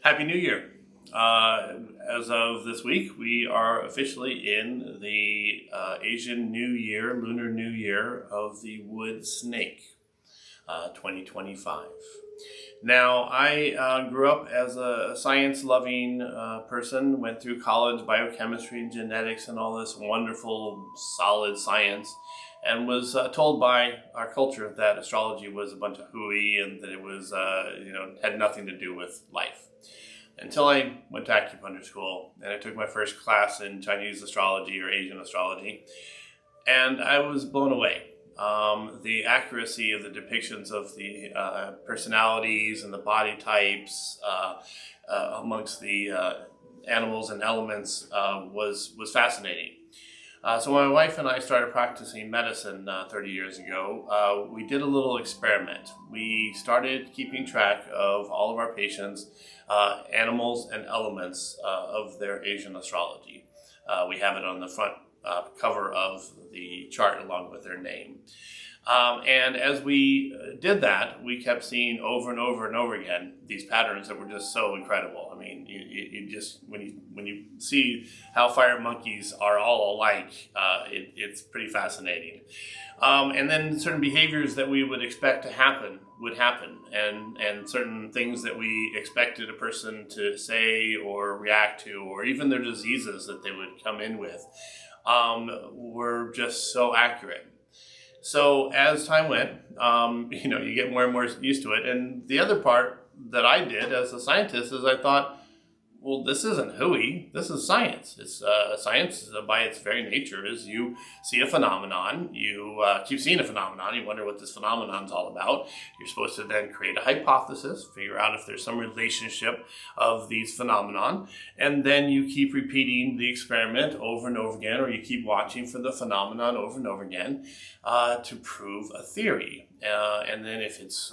Happy New Year. As of this week, we are officially in the Asian New Year, Lunar New Year of the Wood Snake, 2025. Now, I grew up as a science-loving person, went through college, biochemistry, genetics, and all this wonderful, solid science, and was told by our culture that astrology was a bunch of hooey and that it was, had nothing to do with life. Until I went to acupuncture school and I took my first class in Chinese astrology or Asian astrology, and I was blown away. The accuracy of the depictions of the personalities and the body types amongst the animals and elements was fascinating. So when my wife and I started practicing medicine 30 years ago, we did a little experiment. We started keeping track of all of our patients' animals and elements of their Asian astrology. We have it on the front cover of the chart along with their name. And as we did that, we kept seeing over and over and over again these patterns that were just so incredible. I mean, you just when you see how fire monkeys are all alike, it's pretty fascinating. And then certain behaviors that we would expect to happen would happen, and certain things that we expected a person to say or react to, or even their diseases that they would come in with, were just so accurate. So as time went, you get more and more used to it. And the other part that I did as a scientist is I thought, well, this isn't hooey. This is science. It's science by its very nature is you see a phenomenon, you keep seeing a phenomenon, you wonder what this phenomenon's all about. You're supposed to then create a hypothesis, figure out if there's some relationship of these phenomenon, and then you keep repeating the experiment over and over again, or you keep watching for the phenomenon over and over again to prove a theory. And then if it's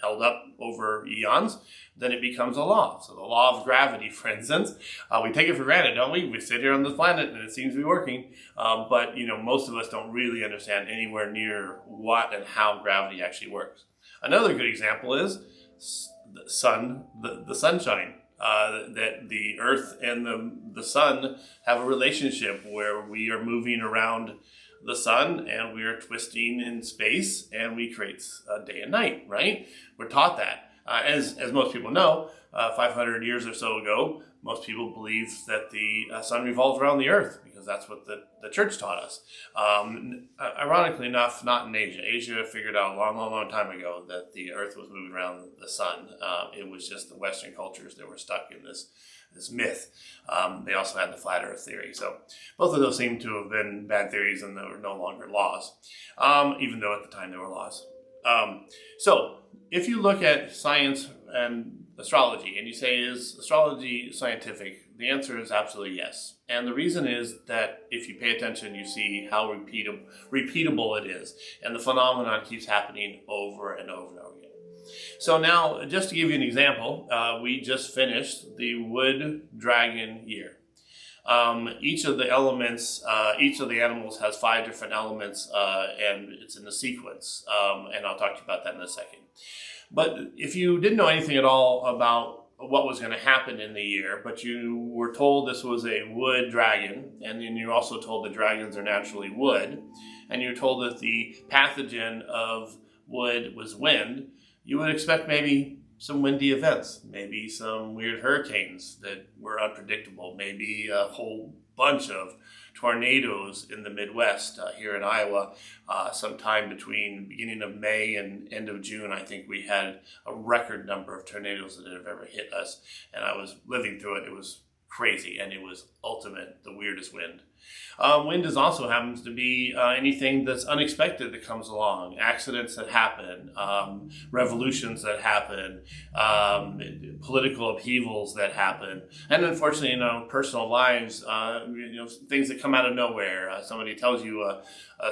held up over eons, then it becomes a law. So the law of gravity, for instance, we take it for granted, don't we? We sit here on this planet and it seems to be working. But most of us don't really understand anywhere near what and how gravity actually works. Another good example is the sun, the sunshine. That the Earth and the sun have a relationship where we are moving around the sun and we are twisting in space and we create day and night, right? We're taught that. As most people know, 500 years or so ago, most people believed that the sun revolves around the earth because that's what the church taught us. Ironically enough, not in Asia. Asia figured out a long time ago that the earth was moving around the sun. It was just the Western cultures that were stuck in this myth. They also had the flat earth theory. So both of those seem to have been bad theories and they were no longer laws, even though at the time they were laws. So if you look at science and astrology and you say, is astrology scientific? The answer is absolutely yes. And the reason is that if you pay attention, you see how repeatable it is. And the phenomenon keeps happening over and over and over again. So now, just to give you an example, we just finished the Wood Dragon year. Each of the elements, each of the animals has 5 different elements, and it's in the sequence. And I'll talk to you about that in a second. But if you didn't know anything at all about what was going to happen in the year, but you were told this was a wood dragon, and then you're also told that dragons are naturally wood, and you're told that the pathogen of wood was wind, you would expect maybe some windy events, maybe some weird hurricanes that were unpredictable, maybe a whole bunch of tornadoes in the Midwest. Here in Iowa, sometime between the beginning of May and end of June, I think we had a record number of tornadoes that have ever hit us. And I was living through it. It was crazy, and it was ultimate, the weirdest wind. Wind is also happens to be anything that's unexpected that comes along, accidents that happen, revolutions that happen, political upheavals that happen, and unfortunately, personal lives, things that come out of nowhere. Somebody tells you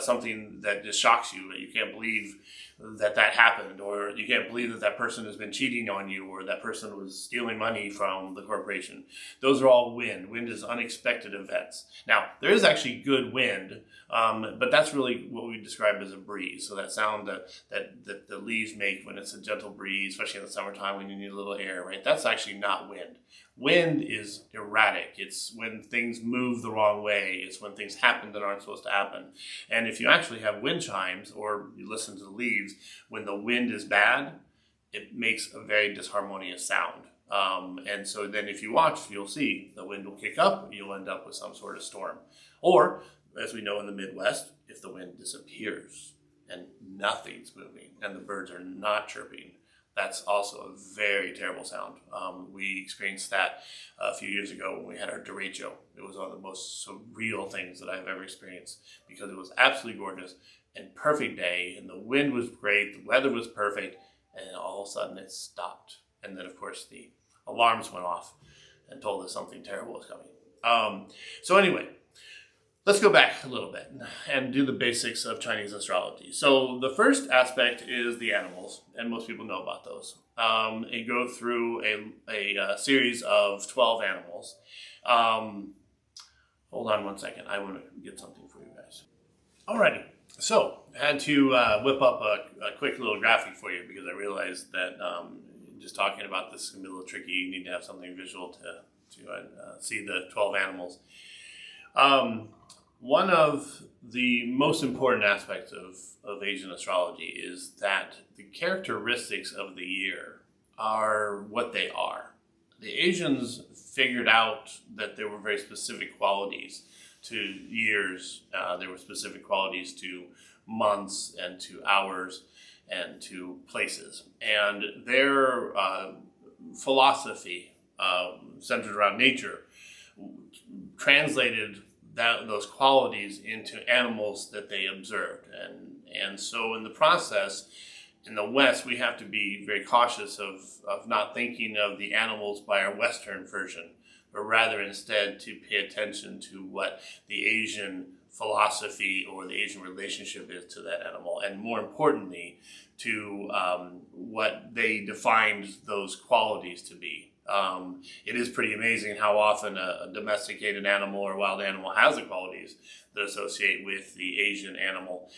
something that just shocks you, that you can't believe that happened, or you can't believe that person has been cheating on you, or that person was stealing money from the corporation. Those are all wind. Wind is unexpected events. Now, there is actually good wind, but that's really what we describe as a breeze. So that sound that the leaves make when it's a gentle breeze, especially in the summertime when you need a little air, right? That's actually not wind. Wind is erratic. It's when things move the wrong way. It's when things happen that aren't supposed to happen. And if you actually have wind chimes or you listen to the leaves, when the wind is bad, it makes a very disharmonious sound. And so then if you watch, you'll see the wind will kick up, you'll end up with some sort of storm. Or, as we know in the Midwest, if the wind disappears and nothing's moving and the birds are not chirping, that's also a very terrible sound. We experienced that a few years ago when we had our derecho. It was one of the most surreal things that I've ever experienced because it was absolutely gorgeous and perfect day, and the wind was great, the weather was perfect, and all of a sudden it stopped. And then, of course, the alarms went off and told us something terrible was coming. So anyway, let's go back a little bit and do the basics of Chinese astrology. So the first aspect is the animals, and most people know about those. They go through a series of 12 animals. Hold on one second. I want to get something for you guys. Alrighty. So I had to whip up a quick little graphic for you because I realized that just talking about this can be a little tricky. You need to have something visual to see the 12 animals. One of the most important aspects of Asian astrology is that the characteristics of the year are what they are. The Asians figured out that there were very specific qualities to years. There were specific qualities to months and to hours and to places. And their philosophy centered around nature translated those qualities into animals that they observed. And so in the process, in the West, we have to be very cautious of not thinking of the animals by our Western version, but rather instead to pay attention to what the Asian philosophy or the Asian relationship is to that animal, and more importantly, to what they defined those qualities to be. It is pretty amazing how often a domesticated animal or wild animal has the qualities that associate with the Asian animal,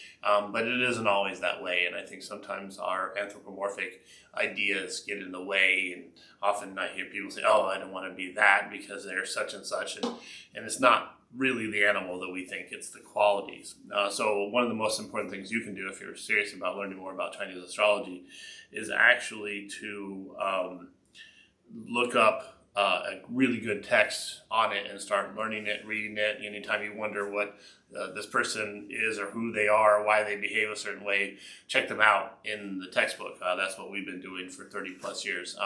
but it isn't always that way, and I think sometimes our anthropomorphic ideas get in the way, and often I hear people say, oh, I don't want to be that because they're such and such, and it's not really the animal that we think, it's the qualities. So one of the most important things you can do if you're serious about learning more about Chinese astrology is actually to look up a really good text on it and start learning it, reading it. Anytime you wonder what this person is or who they are or why they behave a certain way, check them out in the textbook. That's what we've been doing for 30 plus years.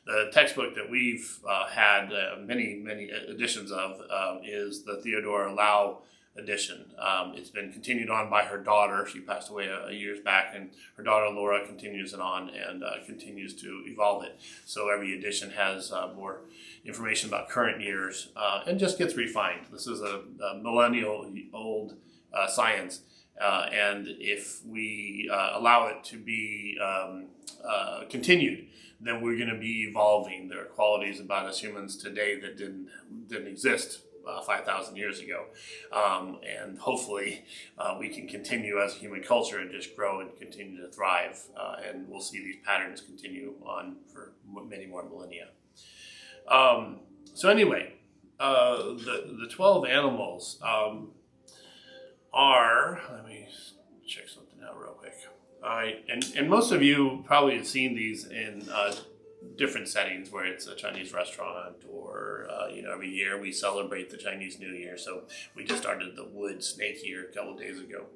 The textbook that we've had many editions of is the Theodora Lau edition. It's been continued on by her daughter. She passed away years back, and her daughter Laura continues it on and continues to evolve it. So every edition has more information about current years and just gets refined. This is a millennial old science, and if we allow it to be continued, then we're going to be evolving. There are qualities about us humans today that didn't exist 5,000 years ago, and hopefully we can continue as a human culture and just grow and continue to thrive, and we'll see these patterns continue on for many more millennia. So anyway, the 12 animals are, let me check something out real quick. And most of you probably have seen these in different settings where it's a Chinese restaurant or, every year we celebrate the Chinese New Year. So we just started the wood snake year a couple days ago.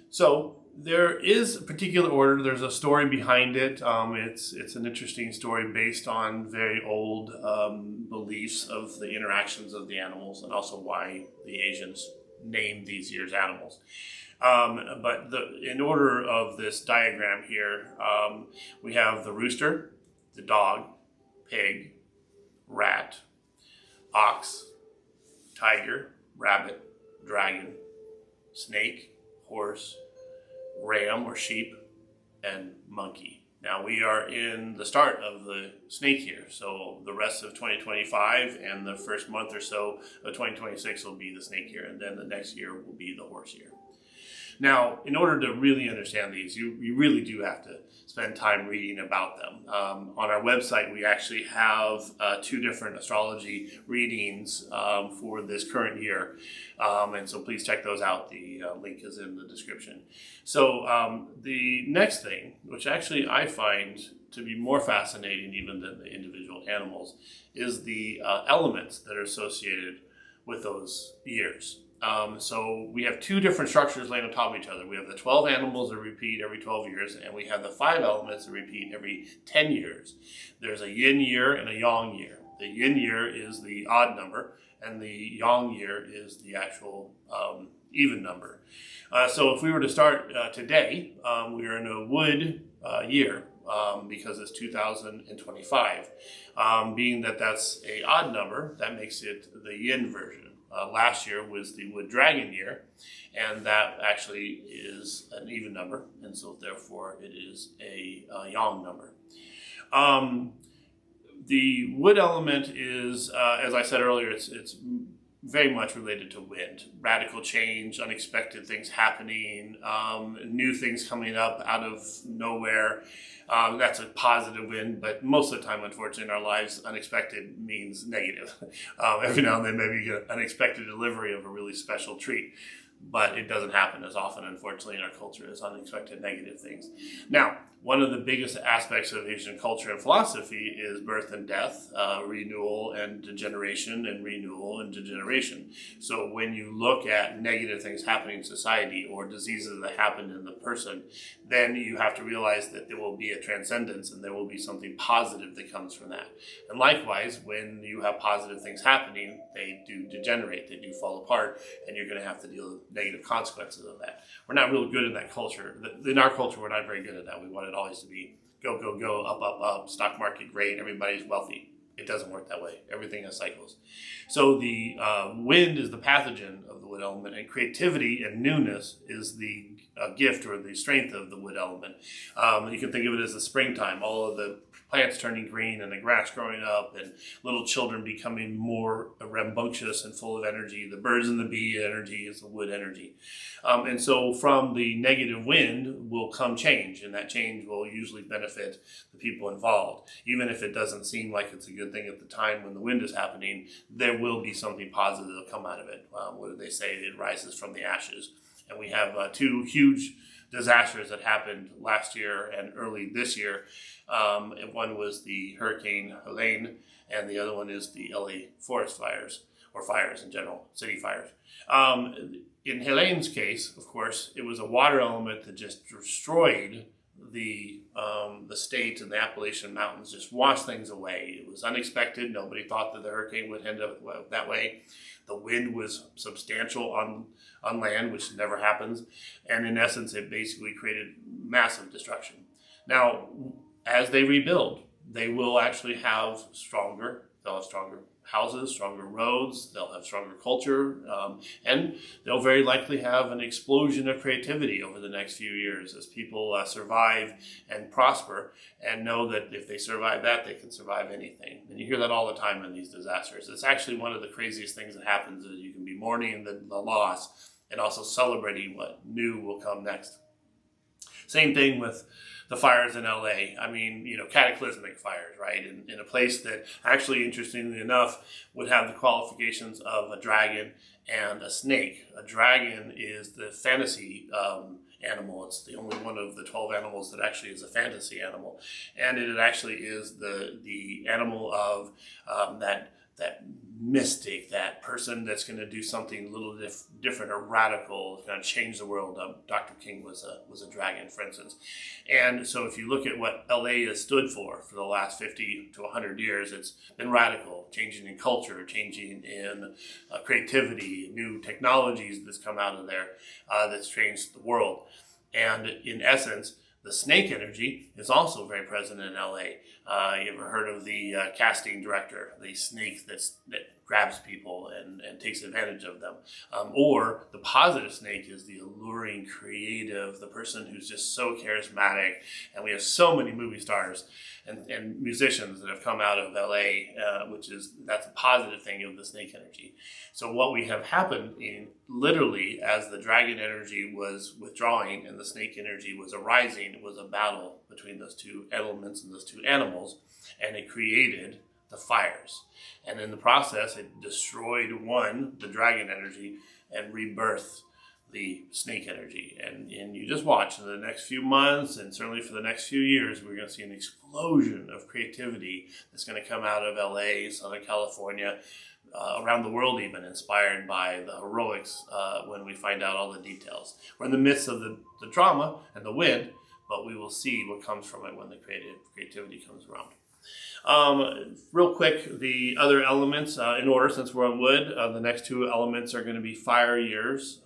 So there is a particular order. There's a story behind it. It's an interesting story based on very old beliefs of the interactions of the animals and also why the Asians named these years animals. But in order of this diagram here, we have the rooster, the dog, pig, rat, ox, tiger, rabbit, dragon, snake, horse, ram or sheep, and monkey. Now we are in the start of the snake year, so the rest of 2025 and the first month or so of 2026 will be the snake year, and then the next year will be the horse year. Now, in order to really understand these, you really do have to spend time reading about them. On our website, we actually have 2 different astrology readings for this current year. And so please check those out. The link is in the description. So the next thing, which actually I find to be more fascinating even than the individual animals, is the elements that are associated with those years. So we have 2 different structures laying on top of each other. We have the 12 animals that repeat every 12 years, and we have the 5 elements that repeat every 10 years. There's a yin year and a yang year. The yin year is the odd number, and the yang year is the actual even number. So if we were to start today, we are in a wood year. Because it's 2025. Being that that's a odd number, that makes it the yin version. Last year was the wood dragon year, and that actually is an even number, and so therefore it is a yang number. The wood element is, as I said earlier, it's very much related to wind, radical change, unexpected things happening, new things coming up out of nowhere. That's a positive wind, but most of the time, unfortunately, in our lives, unexpected means negative. Every now and then, maybe you get an unexpected delivery of a really special treat, but it doesn't happen as often, unfortunately, in our culture as unexpected negative things. Now, one of the biggest aspects of Asian culture and philosophy is birth and death, renewal and degeneration, and renewal and degeneration. So when you look at negative things happening in society or diseases that happen in the person, then you have to realize that there will be a transcendence and there will be something positive that comes from that. And likewise, when you have positive things happening, they do degenerate, they do fall apart, and you're going to have to deal with negative consequences of that. We're not real good in that culture. In our culture, we're not very good at that. We want it always to be go, go, go, up, up, up, stock market great, everybody's wealthy. It doesn't work that way. Everything has cycles. So the wind is the pathogen of the wood element, and creativity and newness is the gift or the strength of the wood element. You can think of it as the springtime, all of the plants turning green and the grass growing up and little children becoming more rambunctious and full of energy. The birds and the bee energy is the wood energy. And so from the negative wind will come change, and that change will usually benefit the people involved. Even if it doesn't seem like it's a good thing at the time when the wind is happening, there will be something positive that will come out of it. What do they say? It rises from the ashes. And we have 2 huge disasters that happened last year and early this year. And one was the Hurricane Helene, and the other one is the LA forest fires, or fires in general, city fires. In Helene's case, of course, it was a water element that just destroyed the state, and the Appalachian Mountains just washed things away. It was unexpected. Nobody thought that the hurricane would end up that way. The wind was substantial on land, which never happens. And in essence, it basically created massive destruction. Now, as they rebuild, they will actually have they'll have stronger houses, stronger roads, they'll have stronger culture, and they'll very likely have an explosion of creativity over the next few years as people survive and prosper and know that if they survive that, they can survive anything. And you hear that all the time in these disasters. It's actually one of the craziest things that happens is you can be mourning the loss and also celebrating what new will come next. Same thing with the fires in LA. I mean, cataclysmic fires, right? In a place that actually, interestingly enough, would have the qualifications of a dragon and a snake. A dragon is the fantasy animal. It's the only one of the 12 animals that actually is a fantasy animal. And it actually is the animal of that mystic, that person that's going to do something a little different or radical, going to change the world. Dr. King was a dragon, for instance. And so if you look at what LA has stood for the last 50 to 100 years, it's been radical, changing in culture, changing in creativity, new technologies that's come out of there that's changed the world. And in essence, The snake energy is also very present in LA. You ever heard of the casting director, the snake that grabs people and takes advantage of them? Or the positive snake is the alluring, creative, the person who's just so charismatic. And we have so many movie stars and musicians that have come out of LA, that's a positive thing of the snake energy. So what we have happened in literally as the dragon energy was withdrawing and the snake energy was arising, it was a battle between those two elements and those two animals, and it created the fires. And in the process, it destroyed the dragon energy, and rebirthed the snake energy. And you just watch in the next few months, and certainly for the next few years, we're going to see an explosion of creativity that's going to come out of LA, Southern California, around the world even, inspired by the heroics when we find out all the details. We're in the midst of the drama and the wind, but we will see what comes from it when the creativity comes around. Real quick, the other elements in order, since we're on wood, the next two elements are going to be fire years.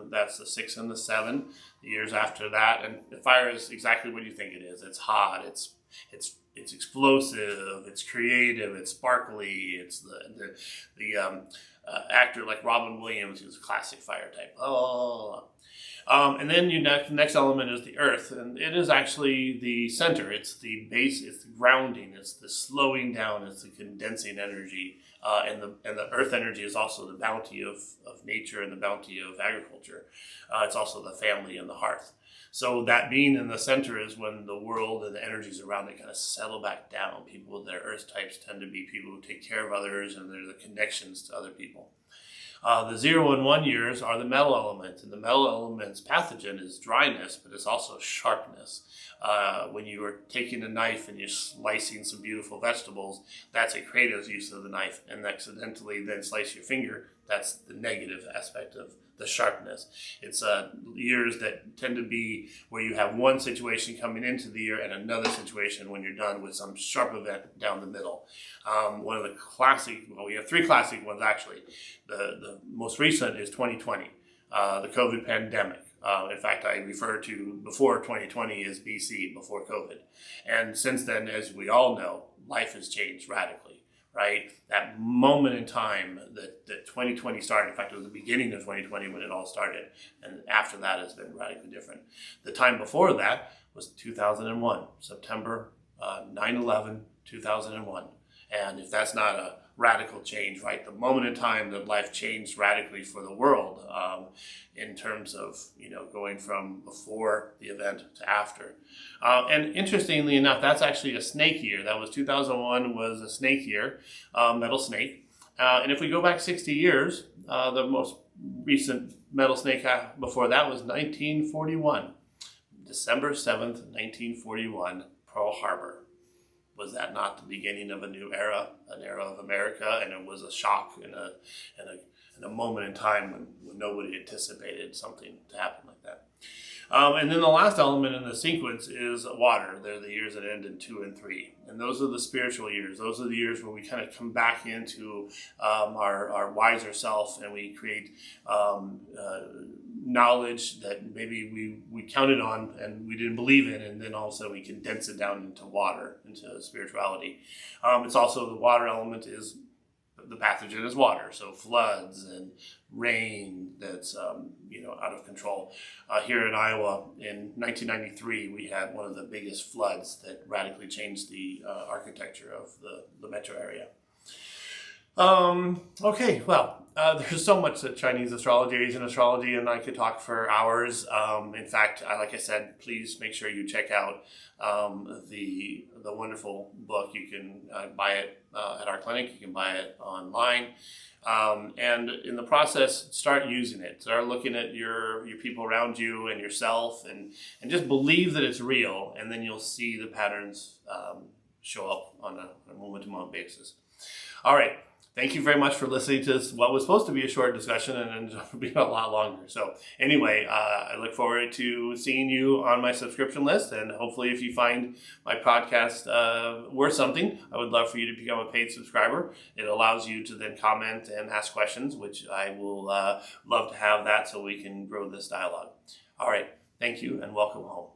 That's the 6 and the 7. The years after that, and the fire is exactly what you think it is. It's hot. It's explosive. It's creative. It's sparkly. It's the actor like Robin Williams, who's a classic fire type. And then the next element is the earth, and it is actually the center. It's the base. It's the grounding. It's the slowing down. It's the condensing energy, and the earth energy is also the bounty of nature and the bounty of agriculture. It's also the family and the hearth. So that being in the center is when the world and the energies around it kind of settle back down. People with their earth types tend to be people who take care of others, and they're the connections to other people. The 0 and 1 years are the metal element, and the metal element's pathogen is dryness, but it's also sharpness. When you are taking a knife and you're slicing some beautiful vegetables, that's a creative use of the knife, and accidentally then slice your finger, that's the negative aspect of the sharpness. It's years that tend to be where you have one situation coming into the year and another situation when you're done with some sharp event down the middle. One of the we have 3 classic ones actually. The most recent is 2020, the COVID pandemic. In fact, I refer to before 2020 as BC, before COVID. And since then, as we all know, life has changed radically. Right? That moment in time that 2020 started, in fact, it was the beginning of 2020 when it all started. And after that, it's been radically different. The time before that was 2001, September 9/11, 2001. And if that's not a radical change, right? The moment in time that life changed radically for the world in terms of, going from before the event to after. And interestingly enough, that's actually a snake year. That was 2001 was a snake year, metal snake. And if we go back 60 years, the most recent metal snake before that was 1941. December 7th, 1941, Pearl Harbor. Was that not the beginning of a new era, an era of America? And it was a shock and a moment in time when nobody anticipated something to happen like that. And then the last element in the sequence is water. They're the years that end in 2 and 3. And those are the spiritual years. Those are the years where we kind of come back into our wiser self, and we create knowledge that maybe we counted on and we didn't believe in, and then all of a sudden we condense it down into water, into spirituality. It's also the water element is the pathogen is water, so floods and rain that's out of control. Here in Iowa in 1993, we had one of the biggest floods that radically changed the architecture of the metro area. Okay, well, there's so much that Chinese astrology, Asian astrology, and I could talk for hours. In fact, like I said, please make sure you check out the wonderful book. You can buy it at our clinic. You can buy it online. And in the process, start using it. Start looking at your people around you and yourself, and just believe that it's real, and then you'll see the patterns show up on a moment-to-moment basis. All right. Thank you very much for listening to what was supposed to be a short discussion and ended up being a lot longer. So anyway, I look forward to seeing you on my subscription list, and hopefully if you find my podcast worth something, I would love for you to become a paid subscriber. It allows you to then comment and ask questions, which I will love to have that so we can grow this dialogue. All right. Thank you and welcome home.